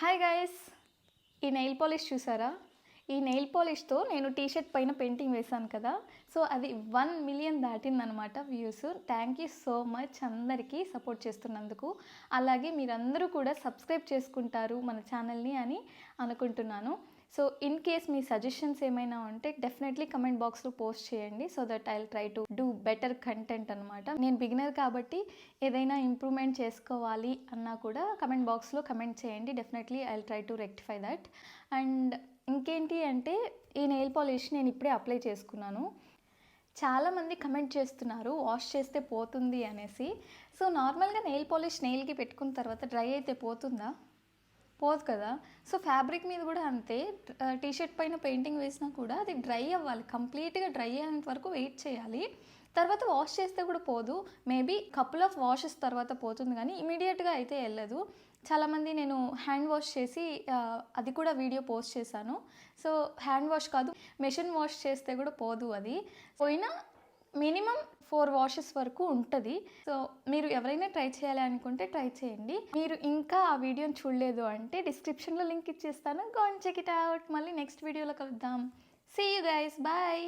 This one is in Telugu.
హాయ్ గైస్, ఈ నెయిల్ పాలిష్ చూసారా? ఈ నెయిల్ పాలిష్తో నేను టీషర్ట్ పైన పెయింటింగ్ వేశాను కదా, సో అది 1 మిలియన్ దాటిందనమాట views. Thank you so much అందరికీ సపోర్ట్ చేస్తున్నందుకు. అలాగే మీరందరూ కూడా సబ్స్క్రైబ్ చేసుకుంటారు మన ఛానల్ని అని అనుకుంటున్నాను. So in case me suggestions ఏమైనా ఉంటే డెఫినెట్లీ కమెంట్ బాక్స్లో పోస్ట్ చేయండి, so that I will try to do better content అనమాట. నేను బిగినర్ కాబట్టి ఏదైనా ఇంప్రూవ్మెంట్ చేసుకోవాలి అన్నా కూడా కమెంట్ బాక్స్లో కమెంట్ చేయండి. Definitely I will try to rectify that. And ఇంకేంటి అంటే, ఈ నెయిల్ పాలిష్ నేను ఇప్పుడే అప్లై చేసుకున్నాను. చాలామంది కమెంట్ చేస్తున్నారు వాష్ చేస్తే పోతుంది అనేసి. సో నార్మల్గా నెయిల్ పాలిష్ నెయిల్కి పెట్టుకున్న తర్వాత డ్రై అయితే పోతుందా? పోదు కదా. సో ఫ్యాబ్రిక్ మీద కూడా అంతే, టీషర్ట్ పైన పెయింటింగ్ వేసినా కూడా అది డ్రై అవ్వాలి, కంప్లీట్గా డ్రై అయ్యేంత వరకు వెయిట్ చేయాలి. తర్వాత వాష్ చేస్తే కూడా పోదు. మేబీ కపుల్ ఆఫ్ వాషెస్ తర్వాత పోతుంది, కానీ ఇమీడియట్గా అయితే వెళ్ళదు. చాలామంది నేను హ్యాండ్ వాష్ చేసి అది కూడా వీడియో పోస్ట్ చేశాను. సో హ్యాండ్ వాష్ కాదు, మెషిన్ వాష్ చేస్తే కూడా పోదు. అది పోయినా మినిమం 4 వాషెస్ వరకు ఉంటుంది. సో మీరు ఎవరైనా ట్రై చేయాలి అనుకుంటే ట్రై చేయండి. మీరు ఇంకా ఆ వీడియోని చూడలేదు అంటే డిస్క్రిప్షన్లో లింక్ ఇచ్చేస్తాను, go and check it out. మళ్ళీ నెక్స్ట్ వీడియోలో కలుద్దాం. See you guys, bye.